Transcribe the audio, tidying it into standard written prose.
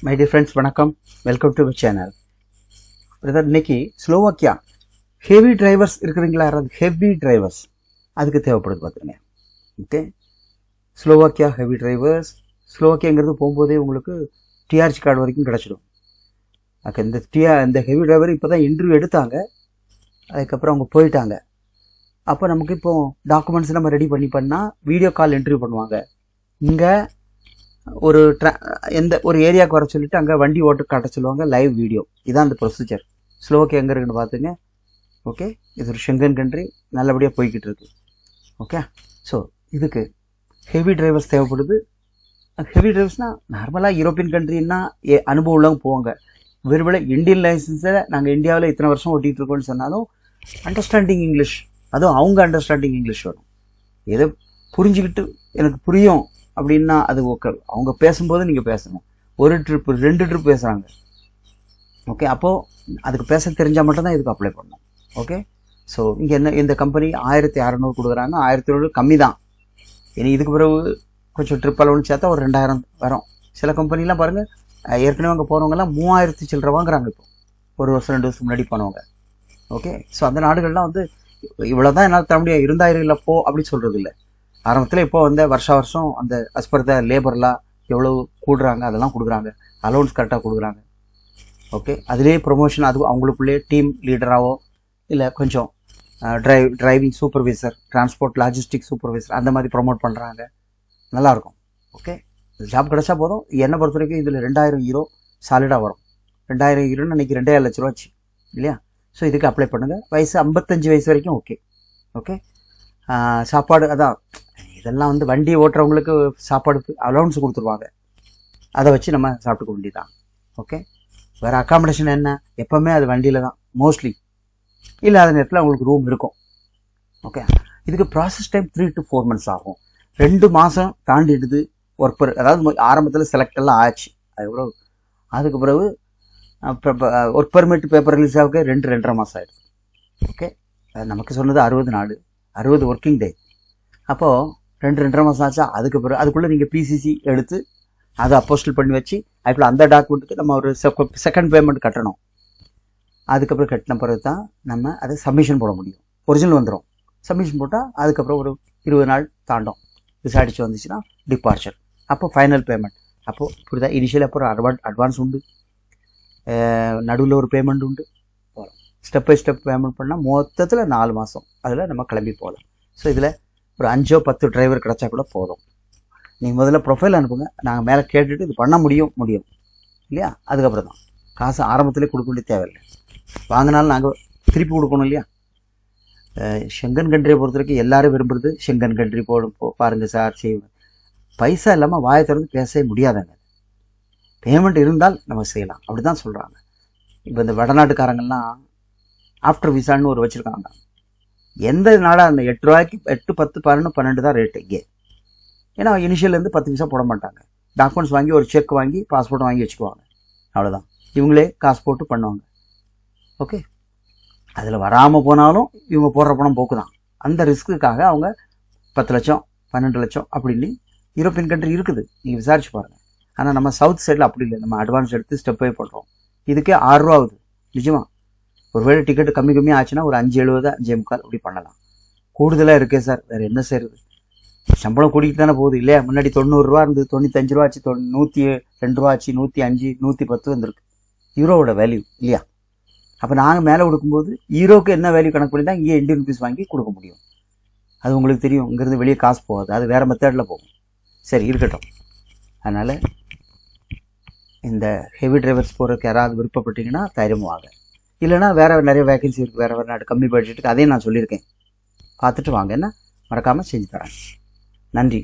My dear friends, வணக்கம். Welcome to my channel. Brother, இன்னைக்கு Slovakia heavy drivers இருக்கிறீங்களா? யாராவது ஹெவி டிரைவர்ஸ் அதுக்கு தேவைப்படுது பார்த்துருங்க. Okay, Slovakia heavy drivers. ஸ்லோவாக்கியாங்கிறது போகும்போதே உங்களுக்கு டிஆர்சி கார்டு வரைக்கும் கிடச்சிடும். இந்த ஹெவி டிரைவர் இப்போ தான் இன்டர்வியூ எடுத்தாங்க, அதுக்கப்புறம் அவங்க போயிட்டாங்க. அப்போ நமக்கு இப்போ டாக்குமெண்ட்ஸ் நம்ம ரெடி பண்ணால் வீடியோ கால் இன்டர்வியூ பண்ணுவாங்க. இங்கே ஒரு ஏரியாவுக்கு வர சொல்லிட்டு அங்கே வண்டி ஓட்டு காட்ட சொல்லுவாங்க, லைவ் வீடியோ. இதான் அந்த ப்ரொசீஜர். ஸ்லோவாக்கியா எங்கே இருக்குன்னு பார்த்துங்க. ஓகே, இது ஒரு ஷெங்கன் கண்ட்ரி, நல்லபடியாக போய்கிட்டு இருக்கு. ஓகே, ஸோ இதுக்கு ஹெவி டிரைவர்ஸ் தேவைப்படுது. ஹெவி டிரைவர்ஸ்னால் நார்மலாக யூரோப்பியன் கண்ட்ரின்னா அனுபவம் உள்ளவங்க போவாங்க. ஒருவேளை இந்தியன் லைசன்ஸை நாங்கள் இந்தியாவில் இத்தனை வருஷம் ஓட்டிகிட்டு இருக்கோம்னு சொன்னாலும் அண்டர்ஸ்டாண்டிங் இங்கிலீஷ், அதுவும் அவங்க அண்டர்ஸ்டாண்டிங் இங்கிலீஷ் வரும். எதை புரிஞ்சுக்கிட்டு எனக்கு புரியும் அப்படின்னா அது ஓகே. அவங்க பேசும்போது நீங்கள் பேசணும். ஒரு ட்ரிப் 2 ட்ரிப் பேசுகிறாங்க. ஓகே, அப்போது அதுக்கு பேச தெரிஞ்சால் மட்டும்தான் இதுக்கு அப்ளை பண்ணணும். ஓகே, ஸோ இங்கே இந்த கம்பெனி 1600 கொடுக்குறாங்க. 1700 கம்மி தான். இனி இதுக்கு பிறகு கொஞ்சம் ட்ரிப் அலவன்ஸ் சேர்த்தா ஒரு 2000 வரும். சில கம்பெனிலாம் பாருங்கள், ஏற்கனவே அங்கே போனவங்கலாம் 3000 சில்லரை வாங்குறாங்க. இப்போ ஒரு வருஷம் 2 வருஷம் முன்னாடி போனவங்க. ஓகே, ஸோ அந்த நாடுகள்லாம் இவ்வளோ தான் என்னால் தர முடியாது, 2000 இல்லை போ அப்படின்னு சொல்கிறது இல்லை. ஆரம்பத்தில் இப்போ வருஷம் அந்த அஸ்பர்த லேபர்லாம் எவ்வளோ கூடுறாங்க அதெல்லாம் கொடுக்குறாங்க. அலோன்ஸ் கரெக்டாக கொடுக்குறாங்க. ஓகே, அதுலேயே ப்ரொமோஷன், அது அவங்களுக்குள்ளே டீம் லீடராகவோ இல்லை கொஞ்சம் driving supervisor, transport logistic supervisor அந்த மாதிரி ப்ரொமோட் பண்ணுறாங்க. நல்லாயிருக்கும். ஓகே, ஜாப் கிடச்சா போதும். என்னை பொறுத்த வரைக்கும் இதில் 2000 யூரோ சாலிடாக வரும். 2000 யூரோன்னு அன்றைக்கி 2.5 லட்ச ரூபாச்சு இல்லையா? ஸோ இதுக்கு அப்ளை பண்ணுங்கள். வயசு 55 வயசு வரைக்கும் ஓகே. ஓகே, சாப்பாடு அதான், இதெல்லாம் வண்டி ஓட்டுறவங்களுக்கு சாப்பாடுக்கு அலௌன்ஸ் கொடுத்துருவாங்க. அதை வச்சு நம்ம சாப்பிட்டுக்க வேண்டியதான். ஓகே, வேறு அக்காமடேஷன் என்ன, எப்போவுமே அது வண்டியில் தான் மோஸ்ட்லி. இல்லாத நேரத்தில் அவங்களுக்கு ரூம் இருக்கும். ஓகே, இதுக்கு ப்ராசஸ் டைம் 3 to 4 months ஆகும். 2 மாதம் தாண்டிடுது. அதாவது ஆரம்பத்தில் செலக்ட் எல்லாம் ஆச்சு. அதுக்கு பிறகு ஒர்க் பெர்மிட் பேப்பர் ரிலீஸ் ஆக 2-2.5 மாதம் ஆயிடுது. ஓகே, நமக்கு சொன்னது 60 நாள் 60 ஒர்க்கிங் டே. அப்போது 2-2.5 மாதம் ஆச்சா. அதுக்கு பிறகு அதுக்குள்ளே நீங்கள் பிசிசி எடுத்து அதை அப்போஸ்டல் பண்ணி வச்சு அதுக்குள்ளே அந்த டாக்குமெண்ட்டுக்கு நம்ம ஒரு செகண்ட் பேமெண்ட் கட்டணும். அதுக்கப்புறம் கட்டின பிறகு தான் நம்ம அதை சப்மிஷன் போட முடியும். ஒரிஜினல் வந்துடும். சப்மிஷன் போட்டால் அதுக்கப்புறம் ஒரு 20 நாள் தாண்டும். விசாரிச்சு வந்துச்சுன்னா டிபார்ச்சர். அப்போ ஃபைனல் பேமெண்ட். அப்போது இப்படி தான் இனிஷியலி அப்புறம் அட்வான்ஸ் உண்டு, நடுவில் ஒரு பேமெண்ட் உண்டு. போகலாம் ஸ்டெப் பை ஸ்டெப் பேமெண்ட் பண்ணால் மொத்தத்தில் 4 மாதம் அதில் நம்ம கிளம்பி போகலாம். ஸோ இதில் ஒரு 5-10 டிரைவர் கிடச்சா கூட போதும். நீங்கள் முதல்ல ப்ரொஃபைல் அனுப்புங்க, நாங்கள் மேலே கேட்டுட்டு இது பண்ண முடியும் இல்லையா? அதுக்கப்புறம் தான் காசு ஆரம்பத்திலே கொடுக்க வேண்டிய தேவையில்லை. வாங்கினாலும் நாங்கள் திருப்பி கொடுக்கணும் இல்லையா? ஷெங்கன் கண்ட்ரியை பொறுத்த வரைக்கும் எல்லாரும் விரும்புறது ஷெங்கன் கண்ட்ரி பாருங்கள் சார் செய்வோம். பைசா இல்லாமல் வாயை திறந்து பேசவே முடியாதாங்க. பேமெண்ட் இருந்தால் நம்ம செய்யலாம், அப்படி தான் சொல்கிறாங்க. இப்போ இந்த வடநாட்டுக்காரங்கள்லாம் ஆஃப்டர் விசான்னு ஒரு வச்சுருக்காங்க. எந்த நாடாக அந்த 8 ரூபாய்க்கு 8, 10, 11, 12 தான் ரேட்டு இங்கே. ஏன்னா இனிஷியல்லேருந்து 10 பைசா போட மாட்டாங்க. டாக்குமெண்ட்ஸ் வாங்கி ஒரு செக் வாங்கி பாஸ்போர்ட் வாங்கி வச்சுக்குவாங்க, அவ்வளோதான். இவங்களே காசு போட்டு பண்ணுவாங்க. ஓகே, அதில் வராமல் போனாலும் இவங்க போடுற பணம் போக்கு தான். அந்த ரிஸ்க்குக்காக அவங்க 10 லட்சம் 12 லட்சம் அப்படின்னு யூரோப்பியன் கண்ட்ரி இருக்குது, நீங்கள் விசாரிச்சு பாருங்கள். ஆனால் நம்ம சவுத் சைடில் அப்படி இல்லை. நம்ம அட்வான்ஸ் எடுத்து ஸ்டெப் பை பண்ணுறோம். இதுக்கே 6 ரூபா ஆகுது நிஜமா. ஒருவேளை டிக்கெட்டு கம்மி ஆச்சுன்னா ஒரு 5.70 5.25 அப்படி பண்ணலாம். கூடுதலாக இருக்கே சார், வேறு என்ன செய்யுது? சம்பளம் கூட்டிகிட்டு தானே போகுது இல்லையா? முன்னாடி 90 ரூபா இருந்தது, 95 ரூபா ஆச்சு, 102 ரூபா ஆச்சு, 105, 110 வந்துருக்கு யூரோவோட வேல்யூ இல்லையா? அப்போ நாங்கள் மேலே கொடுக்கும்போது யூரோக்கு என்ன வேல்யூ கணக்கு பண்ணி தான் இங்கே இந்தியன் ருபீஸ் வாங்கி கொடுக்க முடியும். அது உங்களுக்கு தெரியும். இங்கேருந்து வெளியே காசு போகாது, அது வேறு மெத்தடில் போகும். சரி, இருக்கட்டும். அதனால் இந்த ஹெவி டிரைவர்ஸ் போகிறதுக்கு யாராவது விருப்பப்பட்டீங்கன்னா தைரியமாக வாங்க. இல்லைனா வேறு நிறைய வேகன்சி இருக்குது, வேறு நாடு கம்மி பட்ஜெட்டுக்கு. அதையும் நான் சொல்லியிருக்கேன், பார்த்துட்டு வாங்க. என்ன மறக்காமல் செஞ்சு தரேன். நன்றி.